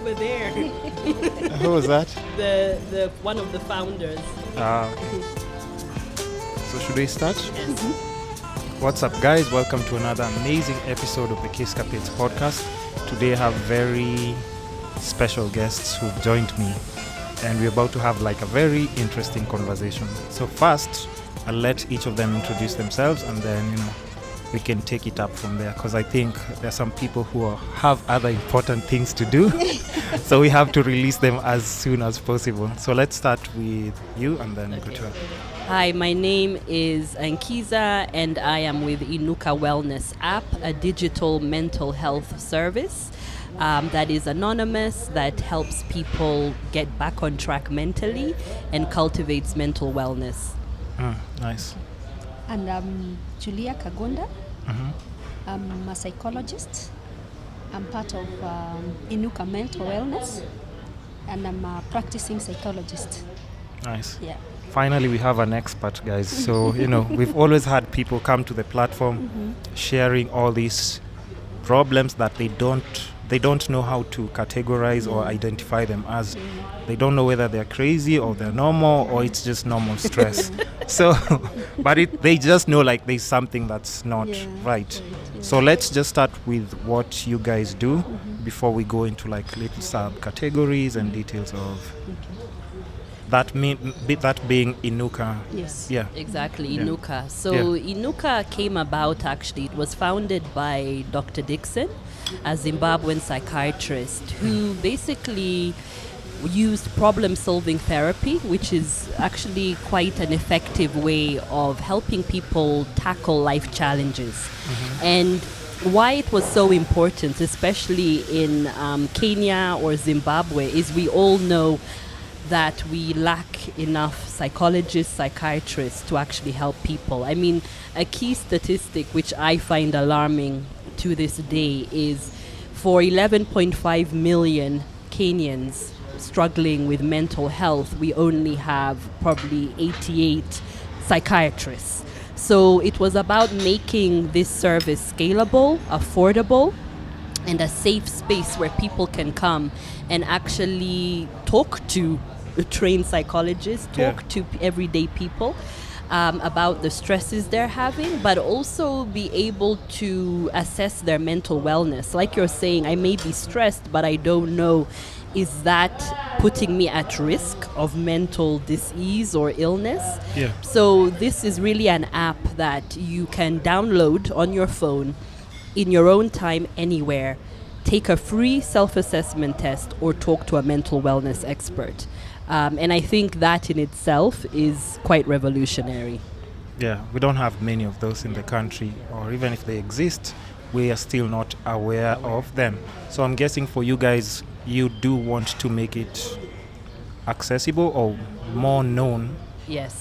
over there. Who was that? The one of the founders. So should we start? Yes. What's up, guys? Welcome to another amazing episode of the KICC podcast. Today I have very special guests who've joined me, and we're about to have like a very interesting conversation. So first, I'll let each of them introduce themselves, and then we can take it up from there, because I think there are some people who have other important things to do. So we have to release them as soon as possible. So let's start with you and then go to her. Hi, my name is Ankiza, and I am with Inuka Wellness App, a digital mental health service that is anonymous, that helps people get back on track mentally and cultivates mental wellness. Nice. And I'm Julia Kagunda. Mm-hmm. I'm a psychologist. I'm part of Inuka Mental Wellness, and I'm a practicing psychologist. Nice. Yeah. Finally, we have an expert, guys. So, we've always had people come to the platform sharing all these problems that they don't know how to categorize or identify them as. They don't know whether they're crazy or they're normal or it's just normal stress. So, but they just know like there's something that's not right. So let's just start with what you guys do before we go into like little subcategories and details of that being Inuka. Yes. Yeah. Exactly, Yeah. Inuka. So Inuka came about, actually, it was founded by Dr. Dixon, a Zimbabwean psychiatrist who basically used problem-solving therapy, which is actually quite an effective way of helping people tackle life challenges. And why it was so important, especially in Kenya or Zimbabwe, is we all know that we lack enough psychologists, psychiatrists to actually help people. I mean, a key statistic which I find alarming to this day is for 11.5 million Kenyans struggling with mental health, we only have probably 88 psychiatrists. So it was about making this service scalable, affordable, and a safe space where people can come and actually talk to trained psychologists, talk to everyday people about the stresses they're having, but also be able to assess their mental wellness. Like you're saying, I may be stressed, but I don't know, is that putting me at risk of mental disease or illness? Yeah. So this is really an app that you can download on your phone in your own time, anywhere. Take a free self-assessment test or talk to a mental wellness expert. And I think that in itself is quite revolutionary. Yeah, we don't have many of those in the country, or even if they exist, we are still not aware of them. So I'm guessing for you guys, you do want to make it accessible or more known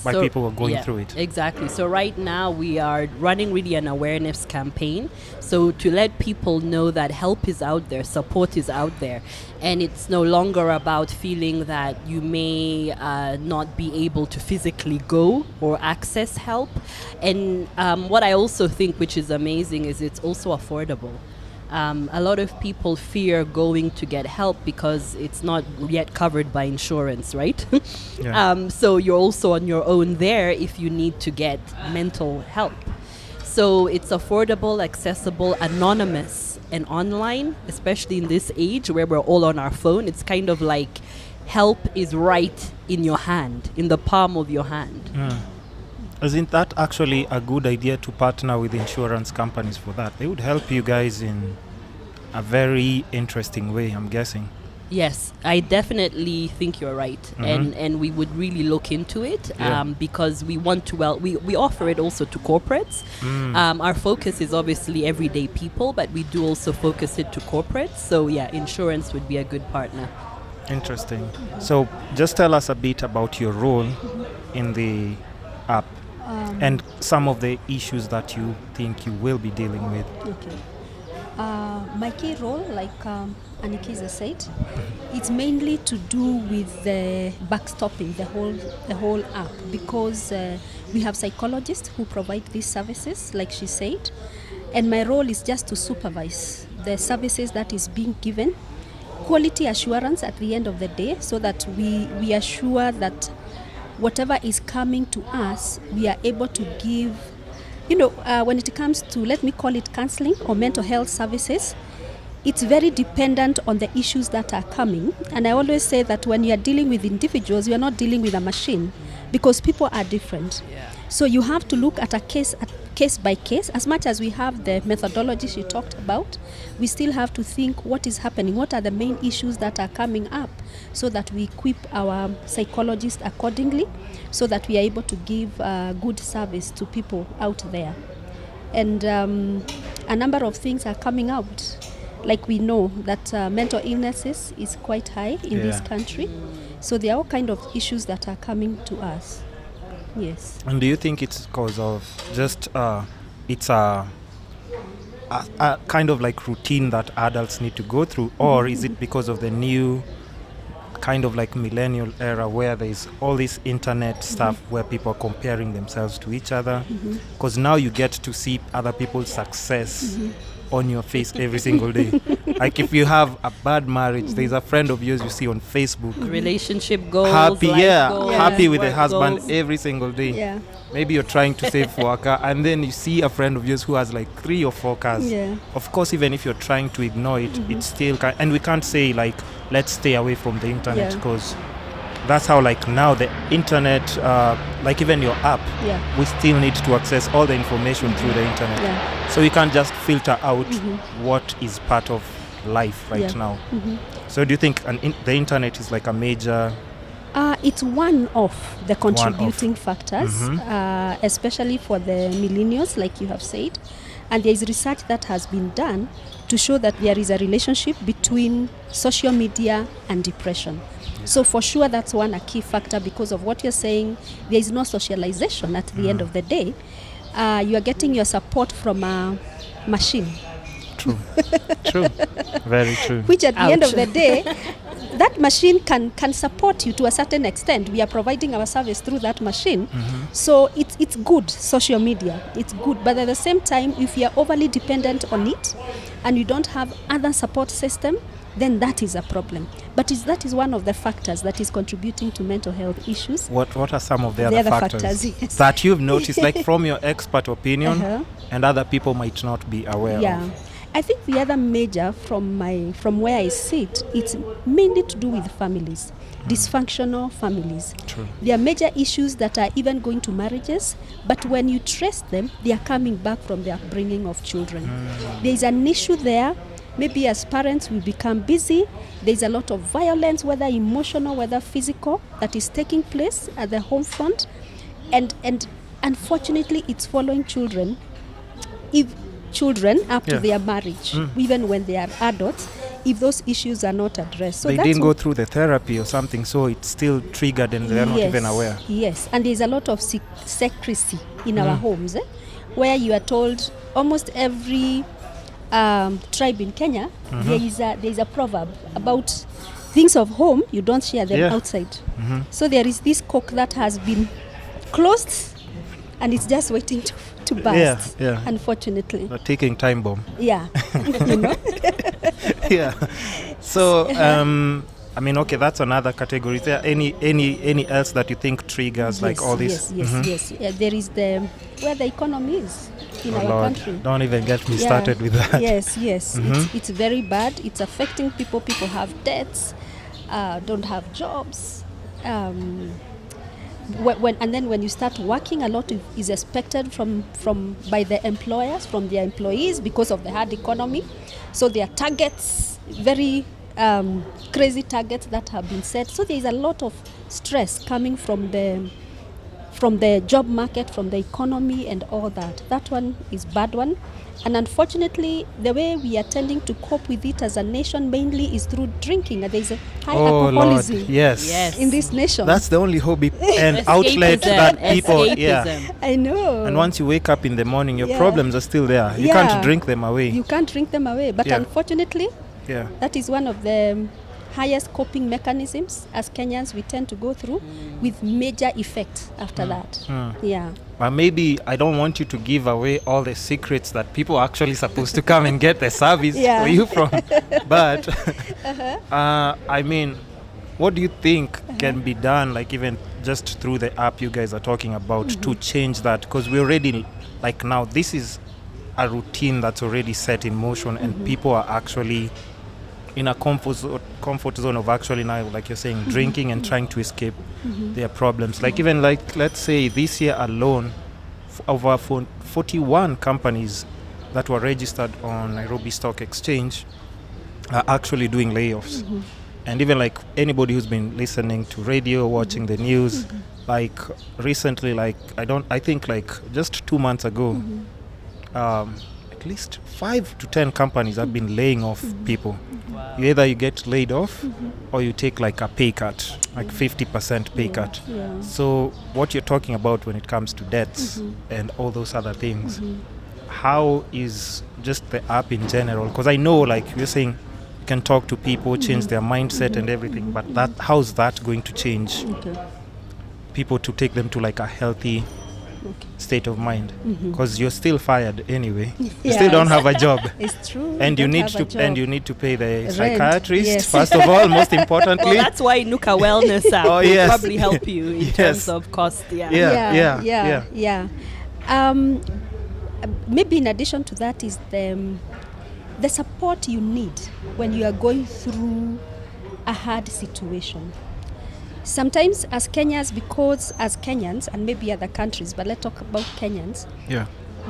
by people who are going through it. Exactly. So right now we are running really an awareness campaign. So to let people know that help is out there, support is out there. And it's no longer about feeling that you may not be able to physically go or access help. And what I also think, which is amazing, is it's also affordable. A lot of people fear going to get help because it's not yet covered by insurance, right? So you're also on your own there if you need to get mental help. So it's affordable, accessible, anonymous, and online, especially in this age where we're all on our phone. It's kind of like help is right in your hand, in the palm of your hand. Isn't that actually a good idea to partner with insurance companies for that? They would help you guys in a very interesting way, I'm guessing. Yes, I definitely think you're right. And we would really look into it because we want to, we offer it also to corporates. Our focus is obviously everyday people, but we do also focus it to corporates. So insurance would be a good partner. Interesting. So just tell us a bit about your role in the app. And some of the issues that you think you will be dealing with. Okay. My key role, like Ankiza said, it's mainly to do with the backstopping the whole app, because we have psychologists who provide these services, like she said, and my role is just to supervise the services that is being given, quality assurance at the end of the day, so that we assure that whatever is coming to us, we are able to give, when it comes to, let me call it counseling or mental health services, it's very dependent on the issues that are coming. And I always say that when you are dealing with individuals, you are not dealing with a machine, because people are different. Yeah. So you have to look at a case by case. As much as we have the methodologies you talked about, we still have to think what is happening, what are the main issues that are coming up, so that we equip our psychologists accordingly, so that we are able to give good service to people out there. And a number of things are coming out. Like we know that mental illnesses is quite high in this country. So there are all kind of issues that are coming to us. Yes. And do you think it's because of just it's a kind of like routine that adults need to go through, or is it because of the new kind of like millennial era where there's all this internet stuff where people are comparing themselves to each other? Because now you get to see other people's success on your face every single day. Like if you have a bad marriage, there's a friend of yours you see on Facebook, Relationship goals, happy, life goals, happy with the work husband goals. every single day. Yeah. Maybe you're trying to save for a car, and then you see a friend of yours who has like 3 or 4 cars. Yeah. Of course, even if you're trying to ignore it, it's still and we can't say like let's stay away from the internet, Yeah. because that's how like now the internet, like even your app, we still need to access all the information through the internet. Yeah. So you can't just filter out what is part of life right now. So do you think the internet is like a major... It's one of the contributing factors, especially for the millennials, like you have said. And there is research that has been done to show that there is a relationship between social media and depression. So for sure, that's a key factor, because of what you're saying. There is no socialization at the end of the day. You are getting your support from a machine. True. Very true. Which at the end of the day, that machine can support you to a certain extent. We are providing our service through that machine. So it's good, social media. It's good. But at the same time, if you are overly dependent on it and you don't have other support system, then that is a problem. But that is one of the factors that is contributing to mental health issues. What are some of the other factors yes. that you've noticed, like from your expert opinion, and other people might not be aware of? I think the other major from where I sit, it's mainly to do with families, dysfunctional families. True. There are major issues that are even going to marriages, but when you trace them, they are coming back from the upbringing of children. There is an issue there. Maybe as parents we become busy. There's a lot of violence, whether emotional, whether physical, that is taking place at the home front. And unfortunately, it's following children. If children up to their marriage, even when they are adults, if those issues are not addressed. So they didn't go through the therapy or something, so it's still triggered and they're not even aware. Yes, and there's a lot of secrecy in our homes, where you are told almost every tribe in Kenya, there is a proverb about things of home, you don't share them outside. So there is this coke that has been closed and it's just waiting to burst, unfortunately. A ticking time bomb. Yeah. You know? Yeah. So, I mean, okay, that's another category. Is there any else that you think triggers like all this? Yes. There is where the economy is in our country. Don't even get me started with that. Yes. It's very bad. It's affecting people. People have debts, don't have jobs. When you start working, a lot is expected by the employers, from their employees, because of the hard economy. So there are targets, very crazy targets that have been set. So there is a lot of stress coming from the job market, from the economy and all that. That one is bad one. And unfortunately, the way we are tending to cope with it as a nation mainly is through drinking. There is a high alcoholism in this nation. That's the only hobby and outlet that people... I know. And once you wake up in the morning, your problems are still there. You can't drink them away. You can't drink them away. But unfortunately, that is one of the highest coping mechanisms as Kenyans we tend to go through, with major effects after that. But maybe I don't want you to give away all the secrets that people are actually supposed to come and get the service for you from. But I mean, what do you think can be done, like even just through the app you guys are talking about, to change that? Because we already, like now, this is a routine that's already set in motion, and people are actually in a comfort zone of actually now, like you're saying, drinking and trying to escape their problems. Like even like, let's say this year alone, over 41 companies that were registered on Nairobi Stock Exchange are actually doing layoffs. And even like anybody who's been listening to radio, watching the news, like recently, like I think like just 2 months ago, at least 5 to 10 companies have been laying off people. Wow. Either you get laid off or you take like a pay cut, like 50% pay cut. So what you're talking about when it comes to debts and all those other things, how is just the app in general? Because I know, like you're saying, you can talk to people, change their mindset and everything, but how's that going to change people to take them to like a healthy state of mind? Because you're still fired anyway. You still don't have a job. It's true. And you need to pay the psychiatrist first of all, most importantly. Well, that's why Inuka Wellness App will probably help you in terms of cost. Maybe in addition to that is the support you need when you are going through a hard situation. Sometimes as Kenyans, because as Kenyans, and maybe other countries, but let's talk about Kenyans,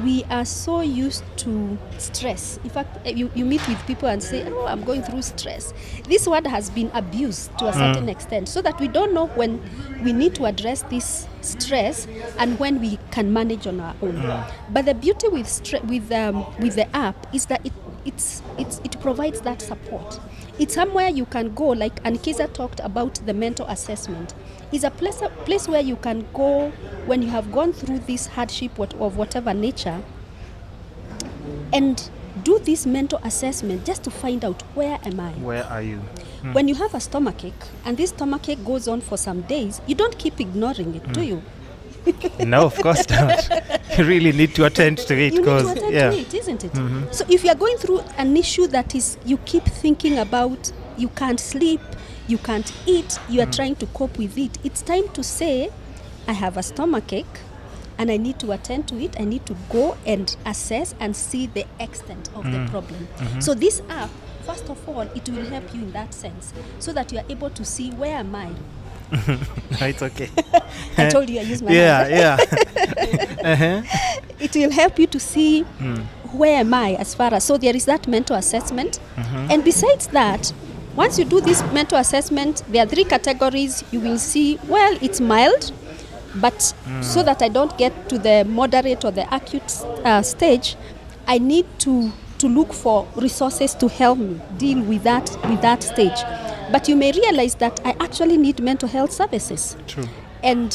we are so used to stress. In fact, you meet with people and say, oh, I'm going through stress. This word has been abused to a certain extent, so that we don't know when we need to address this stress and when we can manage on our own. But the beauty with the app is that it provides that support. It's somewhere you can go, like Ankiza talked about the mental assessment. It's a place where you can go when you have gone through this hardship of whatever nature, and do this mental assessment just to find out, where am I? Where are you? When you have a stomachache and this stomachache goes on for some days, you don't keep ignoring it, do you? No, of course not. You really need to attend to it. You need to attend to it, isn't it? So if you're going through an issue that is, you keep thinking about, you can't sleep, you can't eat, you are trying to cope with it, it's time to say, I have a stomachache and I need to attend to it. I need to go and assess and see the extent of the problem. So this app, first of all, it will help you in that sense, so that you are able to see, where am I? No, it's okay. I told you I use my hand. It will help you to see, where am I, as far as, so there is that mental assessment. And besides that, once you do this mental assessment, there are 3 categories. You will see, well, it's mild, but so that I don't get to the moderate or the acute stage, I need to look for resources to help me deal with that stage. But you may realize that I actually need mental health services. True. And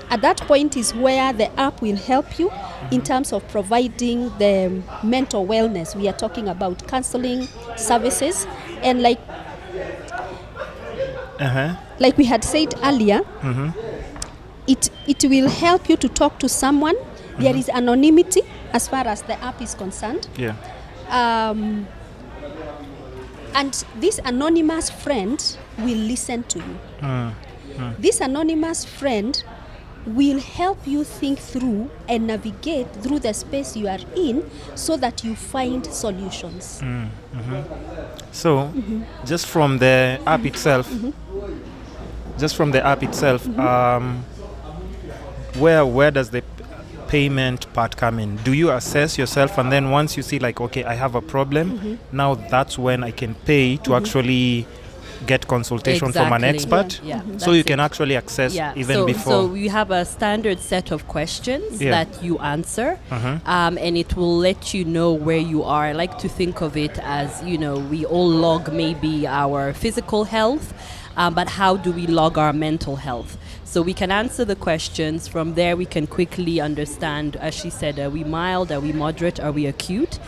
at that point is where the app will help you in terms of providing the mental wellness. We are talking about counseling services, and like we had said earlier, it will help you to talk to someone. There is anonymity as far as the app is concerned. And this anonymous friend will listen to you. This anonymous friend will help you think through and navigate through the space you are in, so that you find solutions. So, just from the app itself, where does the payment part come in? Do you assess yourself, and then once you see like, okay, I have a problem, now that's when I can pay to actually get consultation from an expert? So you can actually access even before. So you have a standard set of questions that you answer, and it will let you know where you are. I like to think of it as, we all log maybe our physical health, but how do we log our mental health? So we can answer the questions. From there, we can quickly understand, as she said, are we mild, are we moderate, are we acute?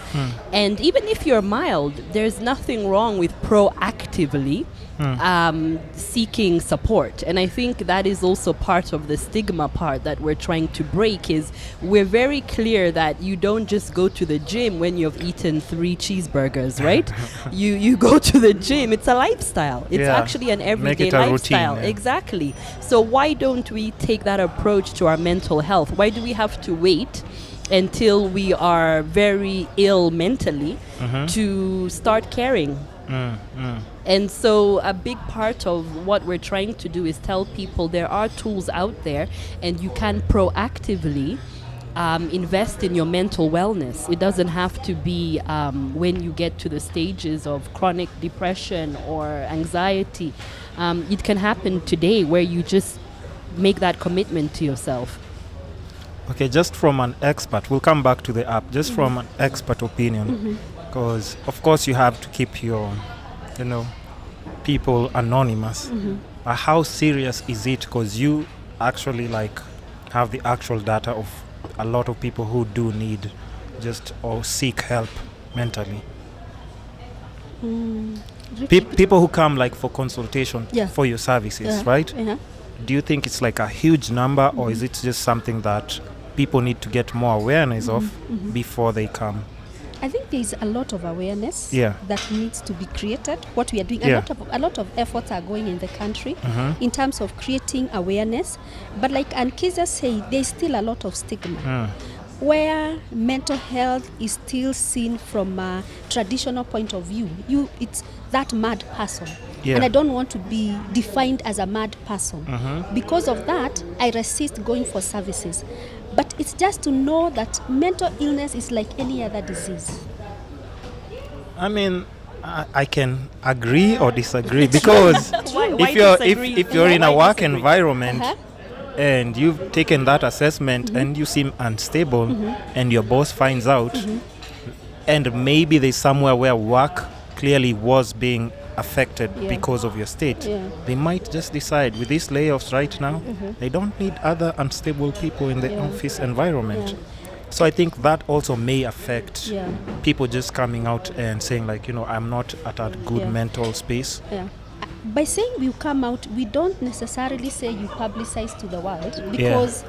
And even if you're mild, there's nothing wrong with proactive proactively seeking support. And I think that is also part of the stigma part that we're trying to break. Is we're very clear that you don't just go to the gym when you've eaten 3 cheeseburgers, right? you go to the gym. It's a lifestyle. It's actually an everyday lifestyle. Routine, Exactly. So why don't we take that approach to our mental health? Why do we have to wait until we are very ill mentally to start caring? And so a big part of what we're trying to do is tell people there are tools out there, and you can proactively invest in your mental wellness. It doesn't have to be when you get to the stages of chronic depression or anxiety. It can happen today, where you just make that commitment to yourself. Okay, just from an expert, we'll come back to the app, just from an expert opinion, because of course you have to keep your, people anonymous. How serious is it? Because you actually have the actual data of a lot of people who do need or seek help mentally. People who come for consultation for your services, right? Do you think it's a huge number, or is it just something that people need to get more awareness of before they come? I think there's a lot of awareness that needs to be created. What we are doing, a lot of efforts are going in the country in terms of creating awareness. But like Ankiza said, there's still a lot of stigma. Where mental health is still seen from a traditional point of view. It's that mad person. And I don't want to be defined as a mad person. Because of that, I resist going for services. But it's just to know that mental illness is like any other disease. I mean, I can agree or disagree, because if you're in a work environment and you've taken that assessment and you seem unstable and your boss finds out, and maybe there's somewhere where work clearly was being affected because of your state, they might just decide, with these layoffs right now, they don't need other unstable people in the office environment. So I think that also may affect people just coming out and saying I'm not at a good mental space. By saying you come out, we don't necessarily say you publicize to the world, because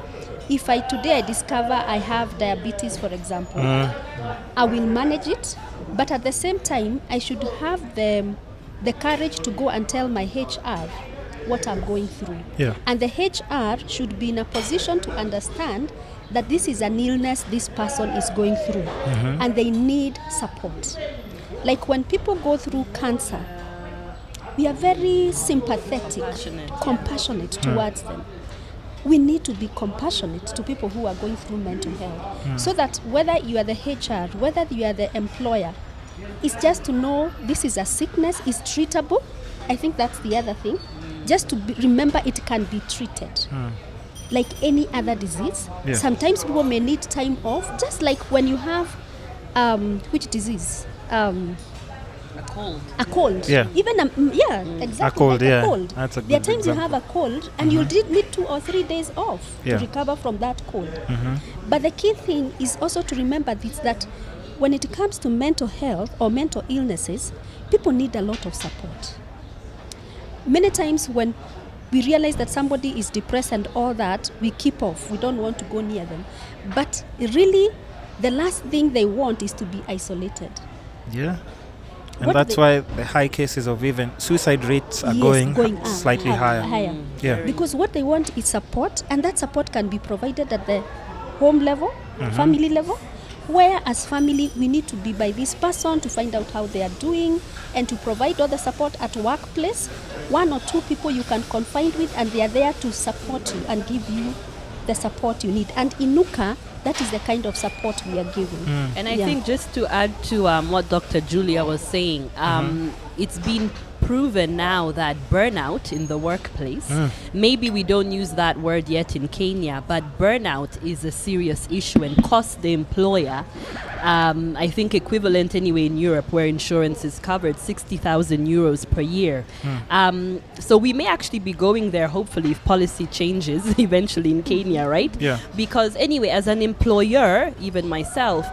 if today I discover I have diabetes, for example, I will manage it, but at the same time I should have the courage to go and tell my HR what I'm going through. And the HR should be in a position to understand that this is an illness this person is going through, and they need support. Like when people go through cancer, we are very sympathetic, compassionate towards them. We need to be compassionate to people who are going through mental health, so that whether you are the HR, whether you are the employer, it's just to know this is a sickness, is treatable. I think that's the other thing. Just to remember it can be treated. Like any other disease. Sometimes people may need time off, just like when you have, which disease? A cold. Even exactly. A cold, like a cold. That's a good there are times example. you have a cold and you need 2 or 3 days off to recover from that cold. But the key thing is also to remember this, that when it comes to mental health or mental illnesses, people need a lot of support. Many times when we realize that somebody is depressed and all that, we keep off. We don't want to go near them. But really, the last thing they want is to be isolated. And that's why the high cases of even suicide rates are going slightly higher. Because what they want is support, and that support can be provided at the home level, family level, where as family we need to be by this person to find out how they are doing, and to provide all the support at workplace. 1 or 2 people you can confide with, and they are there to support you and give you the support you need. And Inuka, that is the kind of support we are giving. And I think just to add to what Dr. Julia was saying, it's been proven now that burnout in the workplace, maybe we don't use that word yet in Kenya, but burnout is a serious issue and costs the employer I think equivalent anyway in Europe, where insurance is covered, 60,000 euros per year. So we may actually be going there, hopefully, if policy changes eventually in Kenya, right? Yeah. Because anyway, as an employer, even myself,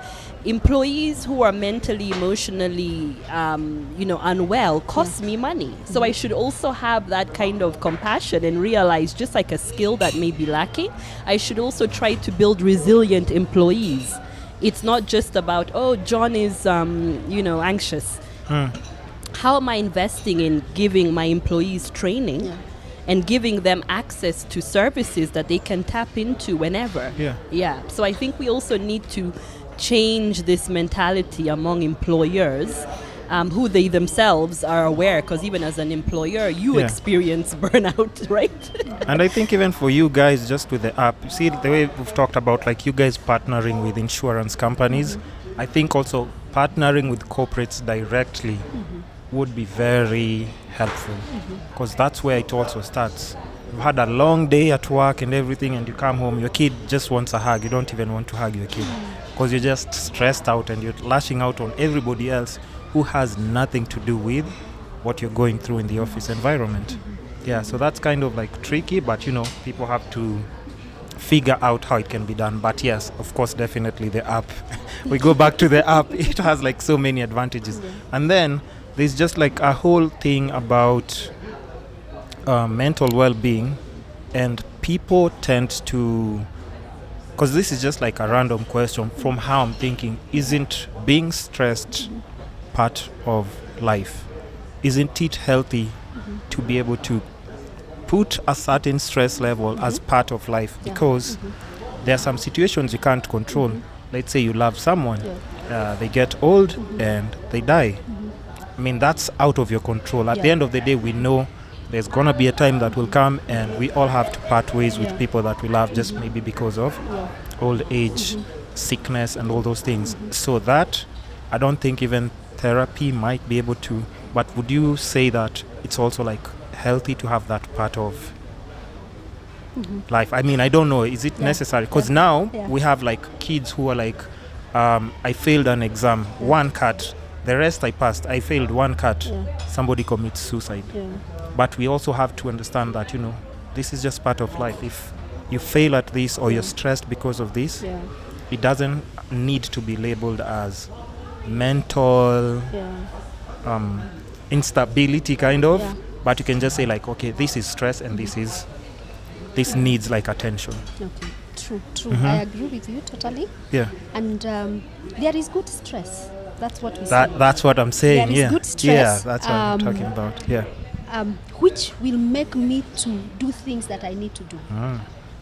employees who are mentally, emotionally, unwell cost me money. So I should also have that kind of compassion and realize, just like a skill that may be lacking, I should also try to build resilient employees. It's not just about, John is, anxious. How am I investing in giving my employees training and giving them access to services that they can tap into whenever? Yeah. So I think we also need to change this mentality among employers, who they themselves are aware, because even as an employer, you experience burnout, right? And I think even for you guys, just with the app, you see the way we've talked about, like you guys partnering with insurance companies, I think also partnering with corporates directly would be very helpful, because that's where it also starts. You've had a long day at work and everything, and you come home, your kid just wants a hug. You don't even want to hug your kid because you're just stressed out and you're lashing out on everybody else who has nothing to do with what you're going through in the office environment. Yeah, so that's kind of like tricky, but people have to figure out how it can be done. But yes, of course, definitely the app. We go back to the app. It has like so many advantages. And then there's just like a whole thing about mental well-being, and people tend to, because this is just like a random question from how I'm thinking, isn't being stressed part of life? Isn't it healthy to be able to put a certain stress level as part of life? Because there are some situations you can't control. Let's say you love someone, they get old and they die. I mean, that's out of your control. At the end of the day, we know there's going to be a time that will come and we all have to part ways with people that we love, just maybe because of old age, sickness and all those things. So that, I don't think even therapy might be able to, but would you say that it's also like healthy to have that part of life? I mean, I don't know, is it necessary? Because now we have like kids who are like, I failed an exam, one cut, the rest I passed, I failed one cut, somebody commits suicide. But we also have to understand that, this is just part of life. If you fail at this or you're stressed because of this, it doesn't need to be labeled as mental instability kind of, but you can just say like, okay, this is stress and this needs like attention. Okay, true. I agree with you totally. And there is good stress. That's what we say. That's what I'm saying. There is good stress. That's what I'm talking about. Which will make me to do things that I need to do.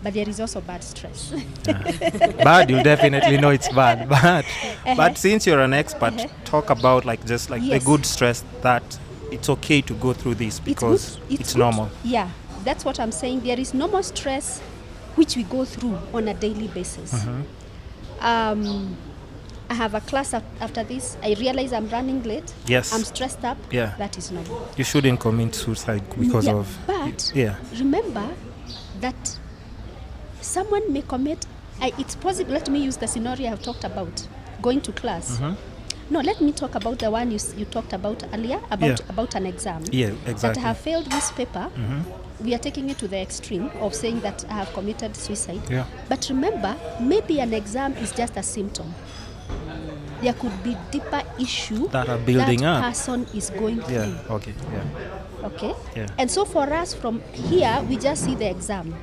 But there is also bad stress. Bad, you'll definitely know it's bad. But since you're an expert, talk about like just like the good stress, that it's okay to go through this because it's normal. Yeah, that's what I'm saying. There is normal stress which we go through on a daily basis. I have a class after this. I realize I'm running late. Yes. I'm stressed up. Yeah. That is normal. You shouldn't commit suicide because of... But remember that someone may commit... it's possible. Let me use the scenario I've talked about. Going to class. No, let me talk about the one you talked about earlier, about an exam. Yeah, exactly. That I have failed this paper. We are taking it to the extreme of saying that I have committed suicide. Yeah. But remember, maybe an exam is just a symptom. There could be deeper issue that are building up. Person is going through. Okay. And so for us from here, we just see the exam.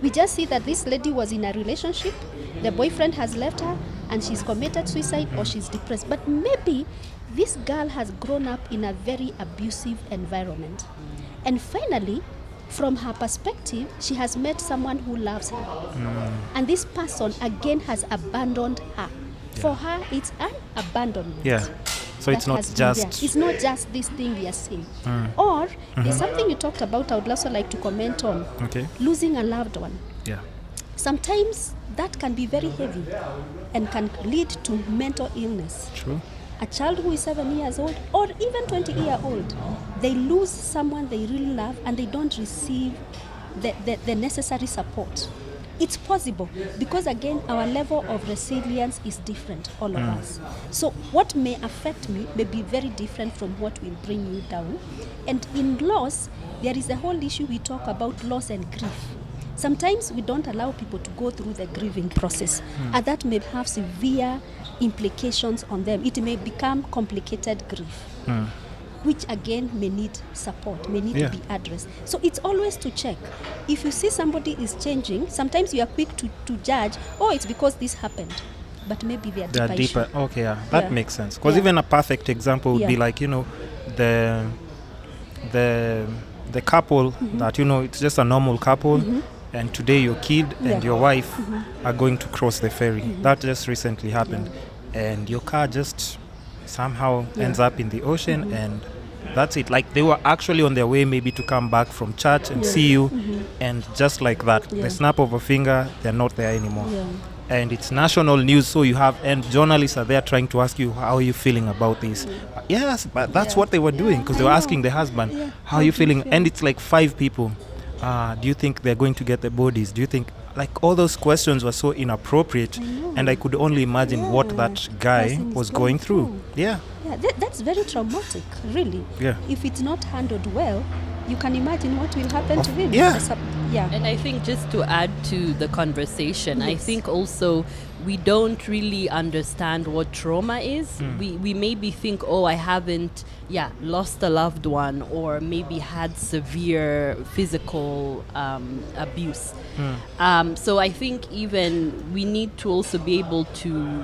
We just see that this lady was in a relationship, the boyfriend has left her, and she's committed suicide or she's depressed. But maybe this girl has grown up in a very abusive environment. And finally, from her perspective, she has met someone who loves her. And this person again has abandoned her. For her, it's an abandonment. So it's not just this thing we are seeing. Or there's something you talked about I would also like to comment on. Losing a loved one. Sometimes that can be very heavy and can lead to mental illness. True. A child who is 7 years old or even 20-year-old, they lose someone they really love and they don't receive the necessary support. It's possible because again our level of resilience is different, all of us. So what may affect me may be very different from what will bring you down. And in loss, there is a whole issue we talk about, loss and grief. Sometimes we don't allow people to go through the grieving process, and that may have severe implications on them. It may become complicated grief, which again may need support, may need to be addressed. So it's always to check. If you see somebody is changing, sometimes you are quick to judge, oh, it's because this happened. But maybe they are deeper. Okay, that makes sense. Because even a perfect example would be like, the couple that, it's just a normal couple, and today your kid and your wife are going to cross the ferry. That just recently happened. And your car just somehow ends up in the ocean, and that's it. Like they were actually on their way maybe to come back from church and see you, and just like that, the snap of a finger, they're not there anymore. And it's national news, so and journalists are there trying to ask you, how are you feeling about this? Yes, but that's what they were doing, because they were asking the husband, how are you feeling? And it's like 5 people. Do you think they're going to get the bodies? Do you think, like, all those questions were so inappropriate, and I could only imagine what that guy was going through. That's very traumatic, really. If it's not handled well, you can imagine what will happen to him. And I think just to add to the conversation, I think also we don't really understand what trauma is. We maybe think, oh, I haven't lost a loved one, or maybe had severe physical abuse. So I think even we need to also be able to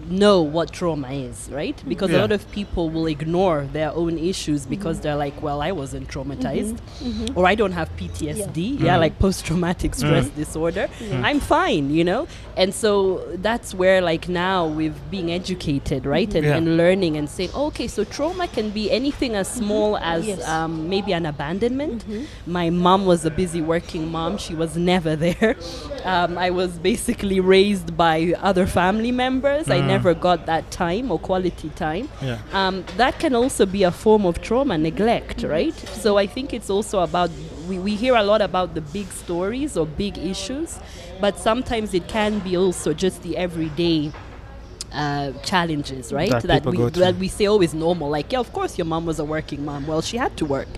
know what trauma is, right? Because a lot of people will ignore their own issues because they're like, well, I wasn't traumatized, or I don't have PTSD, like post-traumatic stress disorder. I'm fine, And so that's where, like, now with being educated, right, and learning and saying, okay, so trauma can be anything as small as maybe an abandonment. My mom was a busy working mom. She was never there. I was basically raised by other family members. I never got that time or quality time. That can also be a form of trauma, neglect, right? So I think it's also about, we hear a lot about the big stories or big issues, but sometimes it can be also just the everyday challenges, right? That we say, oh, is normal. Like, of course your mom was a working mom. Well, she had to work.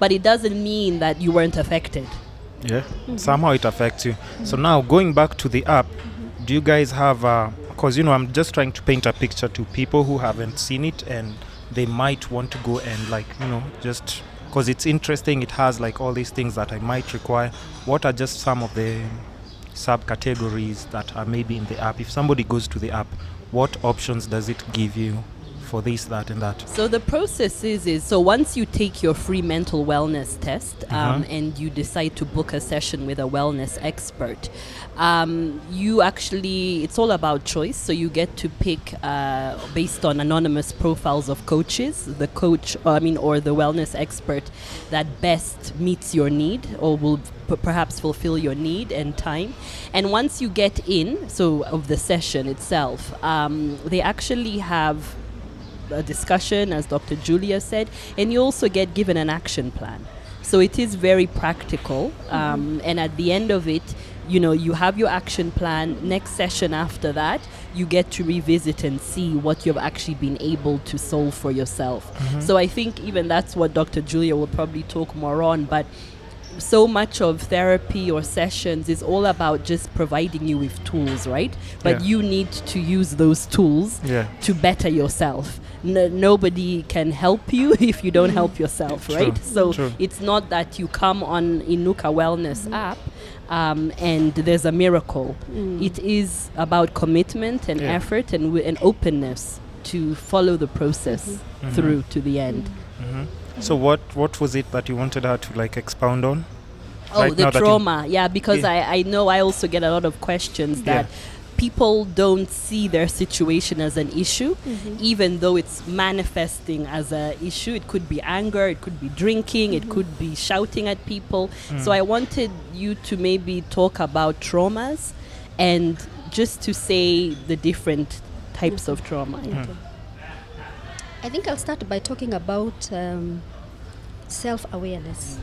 But it doesn't mean that you weren't affected. Somehow it affects you. So now, going back to the app, do you guys have because I'm just trying to paint a picture to people who haven't seen it, and they might want to go and, like, just because it's interesting, it has like all these things that I might require. What are just some of the subcategories that are maybe in the app? If somebody goes to the app, what options does it give you for this, that, and that? So the process is so once you take your free mental wellness test and you decide to book a session with a wellness expert, you actually, it's all about choice. So you get to pick based on anonymous profiles of coaches, the coach, or the wellness expert that best meets your need or will perhaps fulfill your need and time. And once you get in, so of the session itself, they actually have a discussion, as Dr. Julia said, and you also get given an action plan. So it is very practical, and at the end of it, you have your action plan. Next session after that, you get to revisit and see what you've actually been able to solve for yourself. So I think even that's what Dr. Julia will probably talk more on, but so much of therapy or sessions is all about just providing you with tools, right? But you need to use those tools to better yourself. Nobody can help you if you don't help yourself, right? So it's not that you come on Inuka Wellness App and there's a miracle. It is about commitment and effort and openness to follow the process through to the end. So what was it that you wanted her to, like, expound on? Oh, right, the trauma. Because I know I also get a lot of questions that people don't see their situation as an issue, even though it's manifesting as an issue. It could be anger, it could be drinking, it could be shouting at people. So I wanted you to maybe talk about traumas and just to say the different types of trauma. I think I'll start by talking about self-awareness.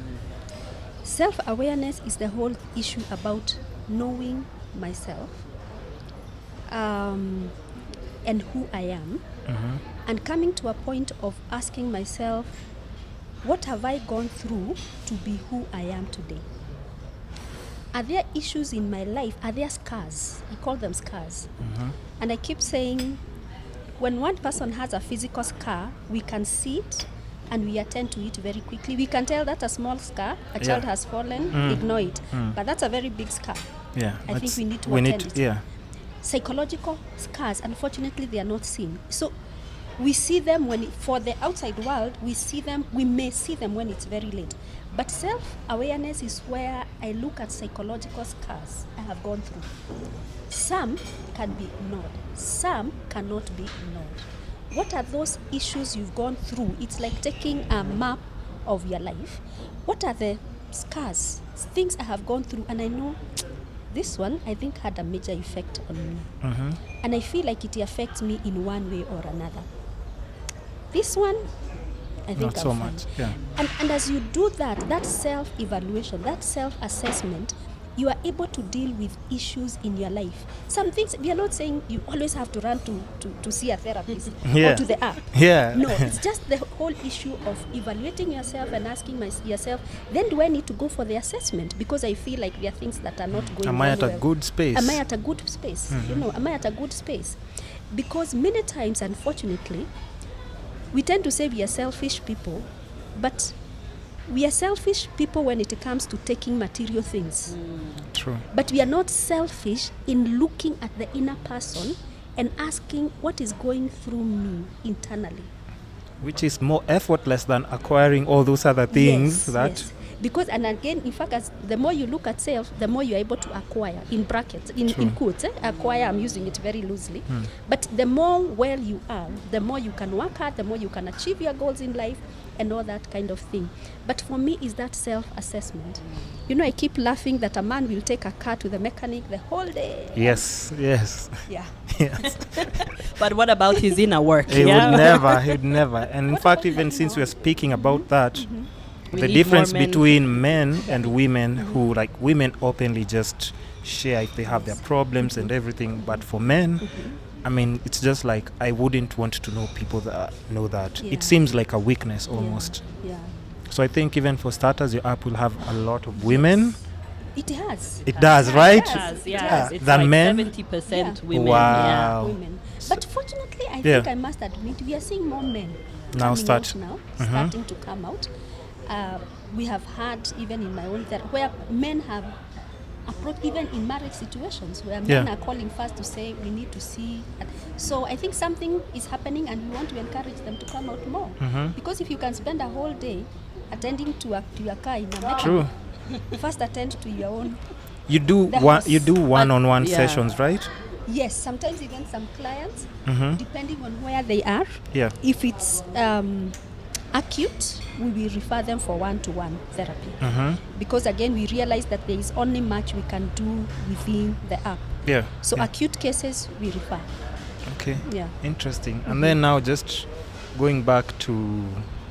Self-awareness is the whole issue about knowing myself and who I am, and coming to a point of asking myself, what have I gone through to be who I am today? Are there issues in my life? Are there scars? I call them scars. And I keep saying, when one person has a physical scar, we can see it and we attend to it very quickly. We can tell that a small scar, a child has fallen, ignore it. But that's a very big scar. I think we need to attend it. Psychological scars, unfortunately, they are not seen. So we see them for the outside world, we may see them when it's very late. But self-awareness is where I look at psychological scars I have gone through. Some can be ignored. Some cannot be ignored. What are those issues you've gone through? It's like taking a map of your life. What are the scars, things I have gone through? And I know this one, I think, had a major effect on me. And I feel like it affects me in one way or another. This one, I think not so much. And as you do that self-evaluation, that self-assessment, you are able to deal with issues in your life. Some things, we are not saying you always have to run to see a therapist or to the app. No, it's just the whole issue of evaluating yourself and asking yourself, then do I need to go for the assessment? Because I feel like there are things that are not going well. Am I at a good space? Am I at a good space? Am I at a good space? Because many times, unfortunately, we tend to say we are selfish people, but we are selfish people when it comes to taking material things. True. But we are not selfish in looking at the inner person and asking what is going through me internally. Which is more effortless than acquiring all those other things. Yes. Because, and again, in fact, the more you look at self, the more you're able to acquire, in brackets, in quotes, acquire, I'm using it very loosely. But the more well you are, the more you can work hard, the more you can achieve your goals in life and all that kind of thing. But for me, is that self-assessment. I keep laughing that a man will take a car to the mechanic the whole day. Yes. Yeah. Yes. But what about his inner work? He would never. And in fact, even since we're speaking about that, the difference between men and women who, like, women openly just share if they have their problems and everything. But for men, I mean, it's just like, I wouldn't want to know people that know that. It seems like a weakness almost. So I think even for starters, your app will have a lot of women. It has. It does, right? It does. It's than like men? 70% women. Wow. Women. But fortunately, I think I must admit, we are seeing more men starting to come out. We have had, even in my own therapy, where men have approached, even in marriage situations, where men are calling first to say, we need to see. So I think something is happening, and we want to encourage them to come out more. Because if you can spend a whole day attending to your car in a mechanic, first attend to your own. You do one-on-one sessions, right? Yes, sometimes even some clients, depending on where they are. If it's acute, we will refer them for one-to-one therapy. Because again, we realize that there is only much we can do within the app. So acute cases, we refer. Okay. Interesting. And then now, just going back to,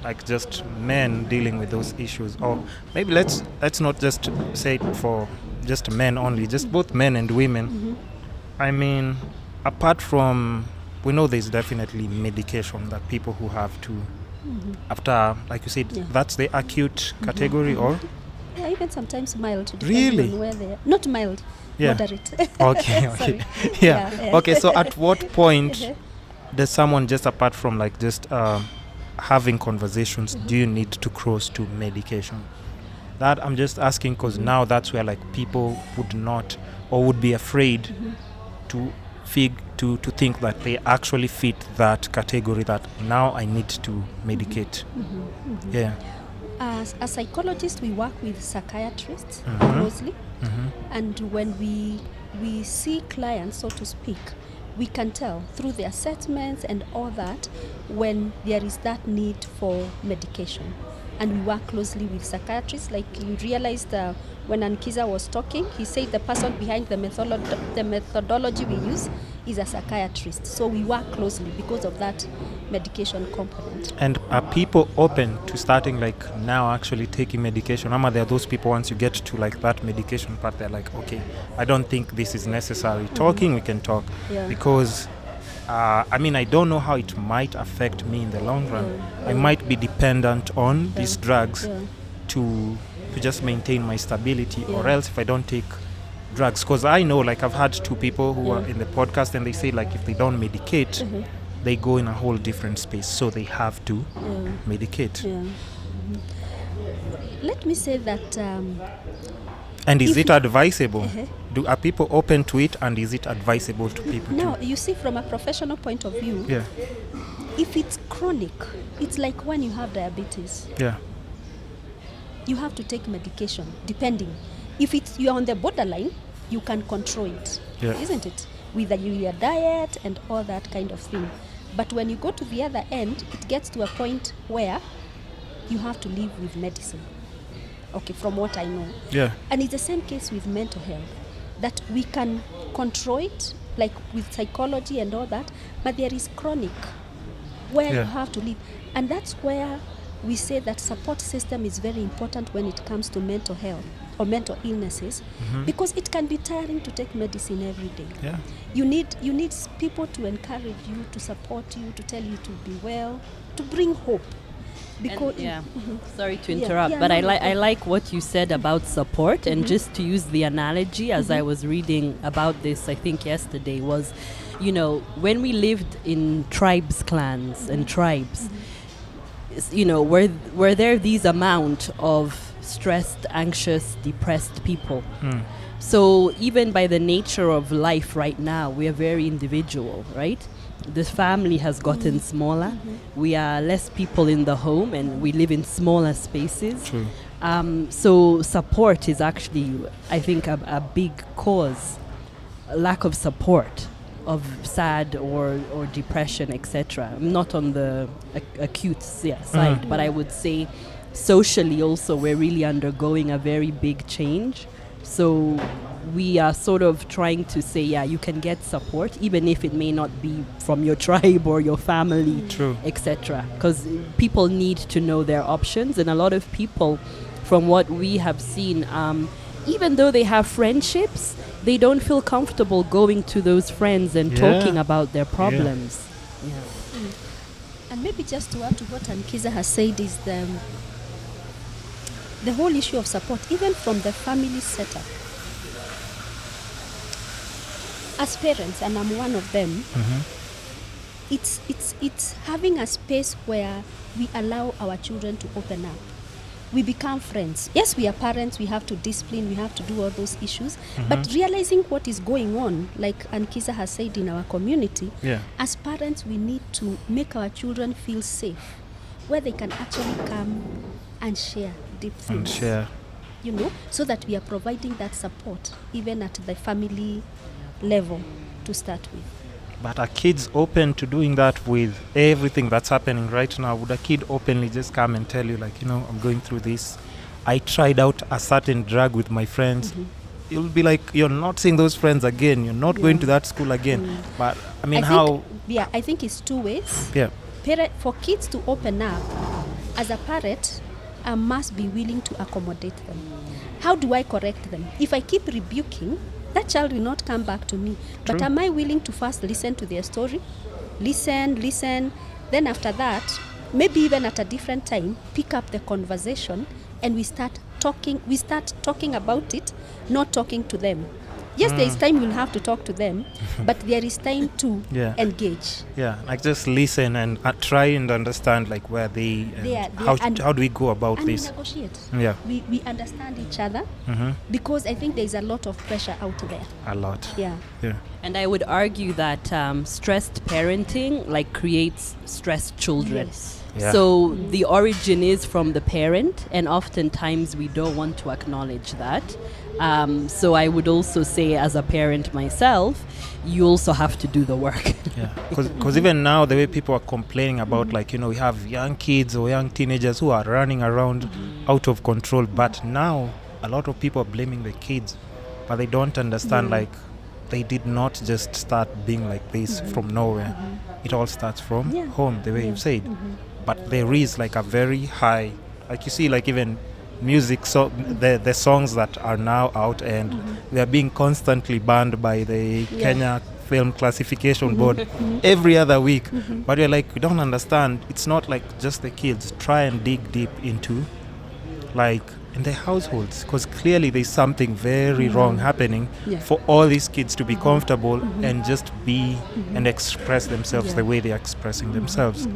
like, just men dealing with those issues, or maybe let's not just say it for just men only, just both men and women. I mean, apart from, we know there's definitely medication that people who have to, after, like you said, that's the acute category, or? Even sometimes mild, depending on where they are. Not mild, moderate. Okay. Okay, so at what point does someone, just apart from, like, just having conversations, do you need to cross to medication? That I'm just asking because now that's where, like, people would not, or would be afraid to think that they actually fit that category, that now I need to medicate. As a psychologist, we work with psychiatrists closely, and when we see clients, so to speak, we can tell through the assessments and all that when there is that need for medication. And we work closely with psychiatrists. Like you realized when Ankiza was talking, he said the person behind the methodology we use is a psychiatrist. So we work closely because of that medication component. And are people open to starting like now actually taking medication? Ama there are those people once you get to like that medication part, they're like, okay, I don't think this is necessary. Talking, we can talk. Yeah. Because I don't know how it might affect me in the long run. I might be dependent on these drugs to just maintain my stability, or else if I don't take drugs, because I know, like, I've had two people who are in the podcast and they say like if they don't medicate, they go in a whole different space, so they have to medicate. Let me say that and is it advisable? Are people open to it, and is it advisable to people now too? you see, from a professional point of view, if it's chronic, it's like when you have diabetes, you have to take medication depending. If you're on the borderline, you can control it, isn't it? With your diet and all that kind of thing. But when you go to the other end, it gets to a point where you have to live with medicine. Okay, from what I know. And it's the same case with mental health, that we can control it, like with psychology and all that, but there is chronic, where you have to live. And that's where we say that support system is very important when it comes to mental health or mental illnesses, because it can be tiring to take medicine every day. You need people to encourage you, to support you, to tell you to be well, to bring hope. Because sorry to interrupt, but I like what you said about support, and just to use the analogy, as I was reading about this, I think yesterday, was, when we lived in tribes, clans and tribes, were there these amount of stressed, anxious, depressed people. So even by the nature of life right now, we are very individual, right? The family has gotten smaller. We are less people in the home, and we live in smaller spaces. True. So support is actually, I think, a big cause. Lack of support of sad or depression, etc. Not on the acute side, but I would say socially also we're really undergoing a very big change. So we are sort of trying to say, you can get support, even if it may not be from your tribe or your family, etc. Because people need to know their options, and a lot of people, from what we have seen, even though they have friendships, they don't feel comfortable going to those friends and talking about their problems. And maybe just to add to what Ankiza has said, is the whole issue of support, even from the family setup. As parents, and I'm one of them, it's having a space where we allow our children to open up. We become friends. Yes, we are parents, we have to discipline, we have to do all those issues, but realizing what is going on, like Ankiza has said, in our community, as parents, we need to make our children feel safe, where they can actually come and share deep things. So that we are providing that support, even at the family level, to start with. But are kids open to doing that with everything that's happening right now? Would a kid openly just come and tell you, like, I'm going through this, I tried out a certain drug with my friends? You'll be like, you're not seeing those friends again, you're not going to that school again. But I think it's two ways. For kids to open up, as a parent, I must be willing to accommodate them. How do I correct them? If I keep rebuking, that child will not come back to me. But am I willing to first listen to their story? Listen. Then after that, maybe even at a different time, pick up the conversation, and we start talking about it, not talking to them. Yes, there is time we'll have to talk to them, but there is time to engage. Like just listen and try and understand, like, where how do we go about and this? Negotiate. We understand each other, because I think there is a lot of pressure out there. A lot. And I would argue that stressed parenting creates stressed children. So the origin is from the parent, and oftentimes we don't want to acknowledge that. So I would also say, as a parent myself, you also have to do the work. Because even now, the way people are complaining about, we have young kids or young teenagers who are running around out of control. But now, a lot of people are blaming the kids, but they don't understand, they did not just start being like this from nowhere. It all starts from home, the way you said. But there is like a very high, like you see, like even music, so the songs that are now out and they are being constantly banned by the Kenya Film Classification Board every other week. But we're like, we don't understand. It's not like just the kids. Try and dig deep into like in the households, because clearly there's something very wrong happening for all these kids to be comfortable and just be and express themselves the way they're expressing themselves.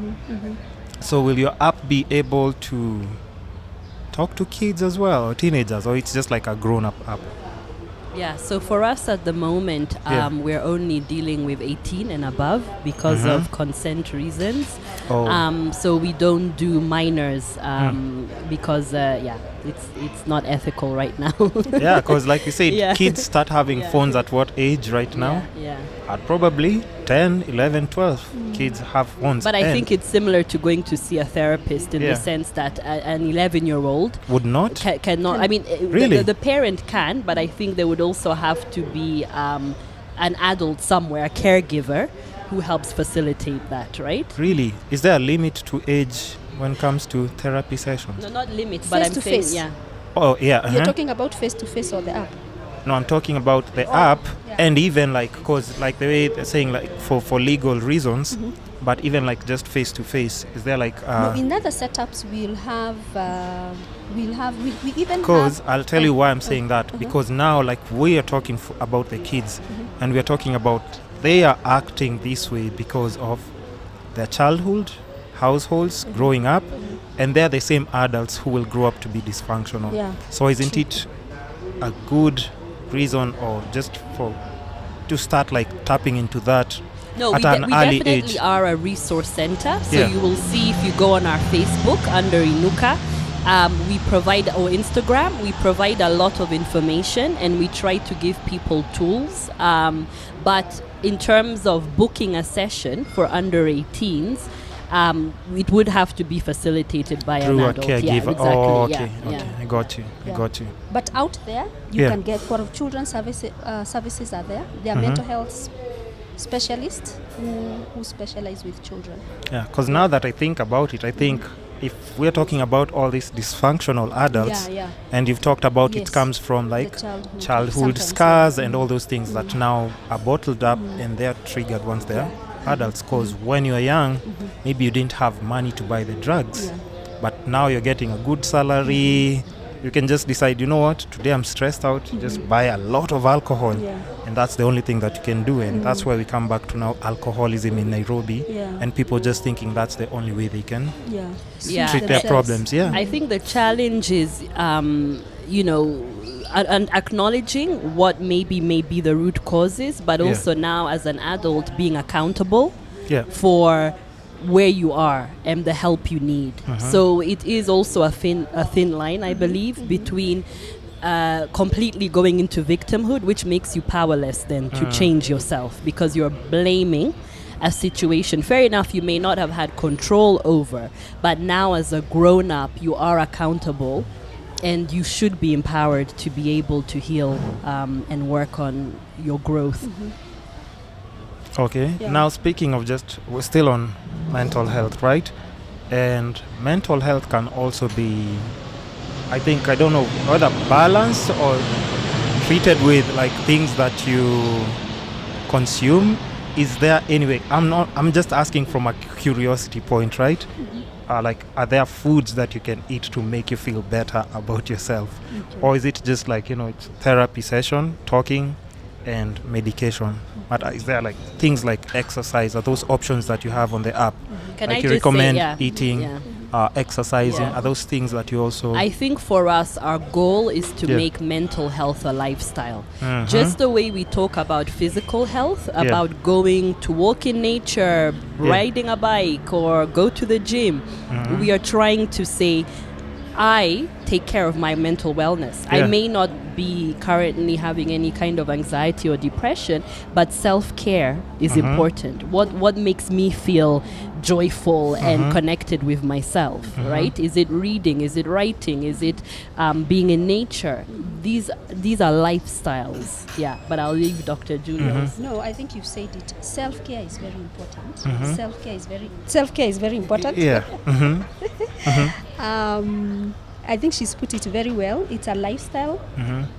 So will your app be able to talk to kids as well, or teenagers, or it's just like a grown-up app? Yeah, so for us at the moment, we're only dealing with 18 and above because of consent reasons. So we don't do minors because, it's not ethical right now. Yeah, because like you said, kids start having phones at what age right now? At probably 10, 11, 12. Kids have phones. But I think it's similar to going to see a therapist in the sense that an 11-year-old would not? Cannot. I mean, really? the parent can, but I think there would also have to be an adult somewhere, a caregiver, who helps facilitate that, right? Really? Is there a limit to age when it comes to therapy sessions? No, not limit, but I'm saying, face. Oh, yeah. You're talking about face-to-face or the app? No, I'm talking about the app, and even like, because like the way they're saying, like for legal reasons, but even like just face-to-face, is there like... no, in other setups we'll have we even because have... I'll tell you why I'm saying that, because now like we are talking about the kids, and we are talking about they are acting this way because of their childhood, households, growing up, and they're the same adults who will grow up to be dysfunctional. So isn't it a good reason, or just to start like tapping into that at an early definitely age? Are a resource center. So you will see if you go on our Facebook under Inuka, we provide, or Instagram, we provide a lot of information and we try to give people tools. But in terms of booking a session for under 18s, it would have to be facilitated by Through an a adult. caregiver. Yeah, exactly. Okay. Yeah. I got you. But out there, you can get for children's services are there. There are mental health specialists who specialize with children. Yeah, because now that I think about it, I think if we're talking about all these dysfunctional adults, and you've talked about it comes from like childhood scars and all those things that now are bottled up and they're triggered once they're adults, because when you're young, maybe you didn't have money to buy the drugs, but now you're getting a good salary. You can just decide, you know what, today I'm stressed out, just buy a lot of alcohol, and that's the only thing that you can do. And that's where we come back to now, alcoholism in Nairobi, and people just thinking that's the only way they can treat their problems. I think the challenge is and acknowledging what may be the root causes, but also now as an adult being accountable for where you are and the help you need. So it is also a thin line, I believe, between completely going into victimhood, which makes you powerless then to change yourself because you're blaming a situation. Fair enough, you may not have had control over, but now as a grown-up, you are accountable and you should be empowered to be able to heal and work on your growth. Okay, now speaking of we're still on mental health, right? And mental health can also be, I think, I don't know, whether balanced or treated with like things that you consume. Is there anyway? I'm just asking from a curiosity point, right? Like, are there foods that you can eat to make you feel better about yourself? Or is it just like, it's therapy session, talking, and medication? But is there like things like exercise? Are those options that you have on the app? Can like I you just recommend say, eating, exercising? Are those things that you also... I think for us, our goal is to make mental health a lifestyle. Just the way we talk about physical health, about going to walk in nature, riding a bike, or go to the gym, we are trying to say I take care of my mental wellness. I Yeah. may not be currently having any kind of anxiety or depression, but self-care is important. What makes me feel joyful and connected with myself, right? Is it reading? Is it writing? Is it being in nature? These are lifestyles. Yeah, but I'll leave Dr. Julia. No, I think you said it. Self-care is very important. Self-care is very important. Yeah. I think she's put it very well. It's a lifestyle.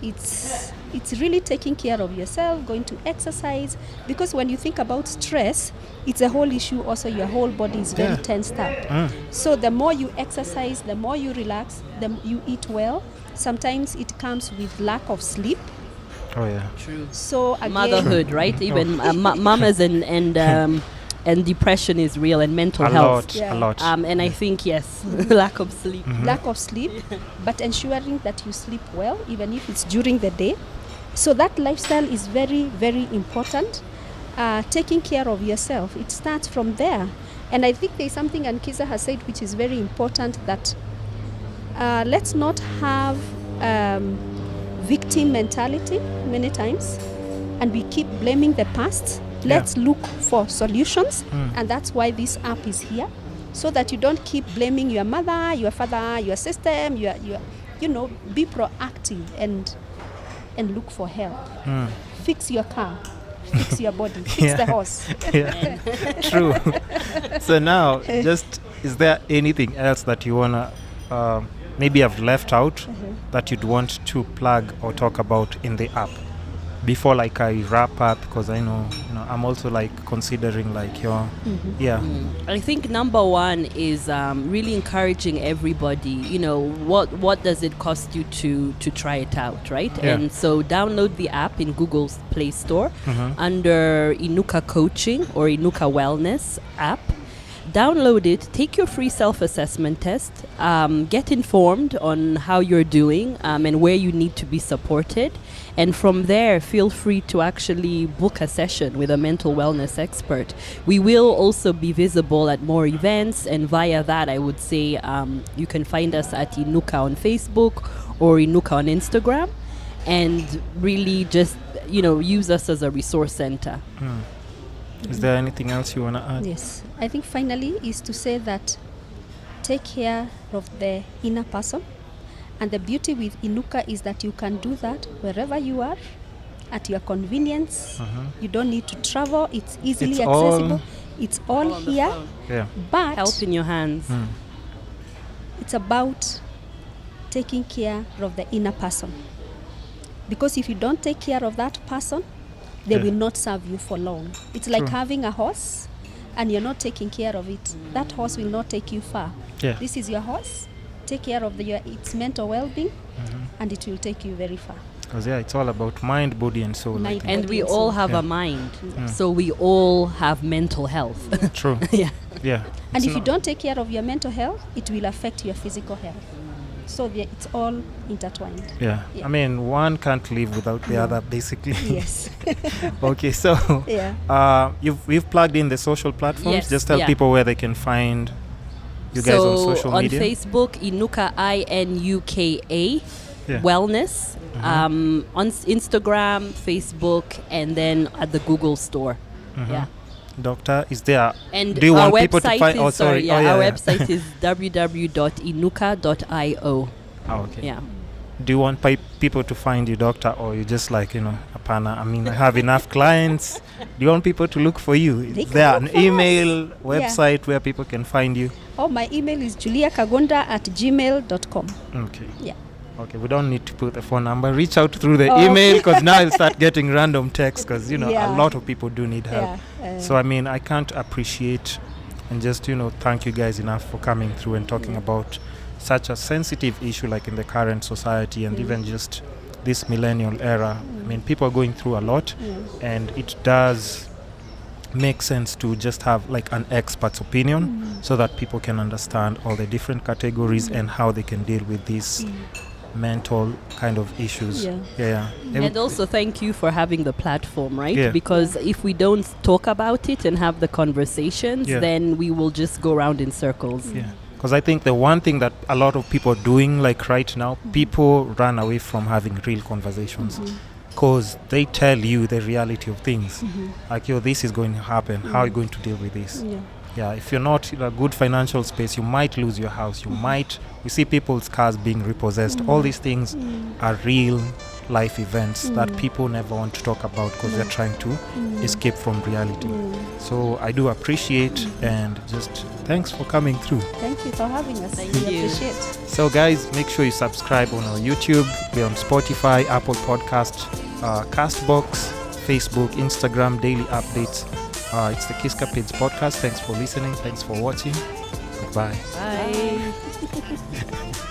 It's really taking care of yourself, going to exercise, because when you think about stress, it's a whole issue. Also, your whole body is very tensed up. So the more you exercise, the more you relax, you eat well. Sometimes it comes with lack of sleep. Oh yeah. True. So again, Motherhood, right? Even mamas and depression is real, and mental health. Yeah. A lot. And I think, yes, lack of sleep. lack of sleep, but ensuring that you sleep well, even if it's during the day. So that lifestyle is very, very important. Taking care of yourself, it starts from there. And I think there's something Ankiza has said which is very important, that let's not have victim mentality many times, and we keep blaming the past. Let's look for solutions, and that's why this app is here, so that you don't keep blaming your mother, your father, your system. Be proactive and look for help. Fix your car, fix your body, fix the horse. Yeah. True. So now, is there anything else that you wanna maybe have left out that you'd want to plug or talk about in the app before like I wrap up? Because I know I'm also like considering like your I think number one is really encouraging everybody. What does it cost you to try it out, right? Yeah. And so download the app in Google's Play Store under Inuka Coaching or Inuka Wellness App. Download it, take your free self-assessment test, get informed on how you're doing and where you need to be supported. And from there, feel free to actually book a session with a mental wellness expert. We will also be visible at more events, and via that, I would say you can find us at Inuka on Facebook or Inuka on Instagram, and really just, use us as a resource center. Is there anything else you want to add? Yes, I think finally is to say that take care of the inner person. And the beauty with Inuka is that you can do that wherever you are, at your convenience. You don't need to travel. It's easily accessible. It's all here. Yeah. But Help in your hands. it's about taking care of the inner person. Because if you don't take care of that person, they will not serve you for long. It's like having a horse and you're not taking care of it. That horse will not take you far. Yeah. This is your horse. Take care of its mental well-being, and it will take you very far. Because it's all about mind, body, and soul. Mind, I think. And we all have a mind, so we all have mental health. True. Yeah. Yeah. And if you don't take care of your mental health, it will affect your physical health. So it's all intertwined. Yeah. I mean, one can't live without the other, basically. Yes. Okay, so we've plugged in the social platforms. Yes, Just tell people where they can find you guys on social media. On Facebook, Inuka INUKA Wellness. On Instagram, Facebook, and then at the Google store. Yeah. Doctor, is there? And do you our want people to website find? is, Our website is www.inuka.io. Oh, okay. Yeah. Do you want people to find you, doctor, or you just like apana? I mean, I have enough clients. Do you want people to look for you? Is there an email, website where people can find you? Oh, my email is juliakagunda@gmail.com. Okay. Yeah. Okay, we don't need to put the phone number. Reach out through the email, because now I'll start getting random texts, because a lot of people do need help. So I mean, I can't appreciate and just thank you guys enough for coming through and talking about such a sensitive issue like in the current society, and even just this millennial era. I mean, people are going through a lot, and it does make sense to just have like an expert's opinion so that people can understand all the different categories and how they can deal with these mental kind of issues. And also thank you for having the platform, right? Yeah. Because if we don't talk about it and have the conversations, then we will just go around in circles. Yeah, Because I think the one thing that a lot of people are doing, like right now, people run away from having real conversations. Because they tell you the reality of things. Like, yo, this is going to happen. How are you going to deal with this? Yeah, if you're not in a good financial space, you might lose your house. You see people's cars being repossessed. All these things are real life events that people never want to talk about because they're trying to escape from reality. So I do appreciate and just thanks for coming through. Thank you for having us. Thank We you. appreciate. So guys, make sure you subscribe on our YouTube. We're on Spotify, Apple Podcast, Castbox, Facebook, Instagram, daily updates. It's the KICC podcast. Thanks for listening. Thanks for watching. Goodbye. Bye.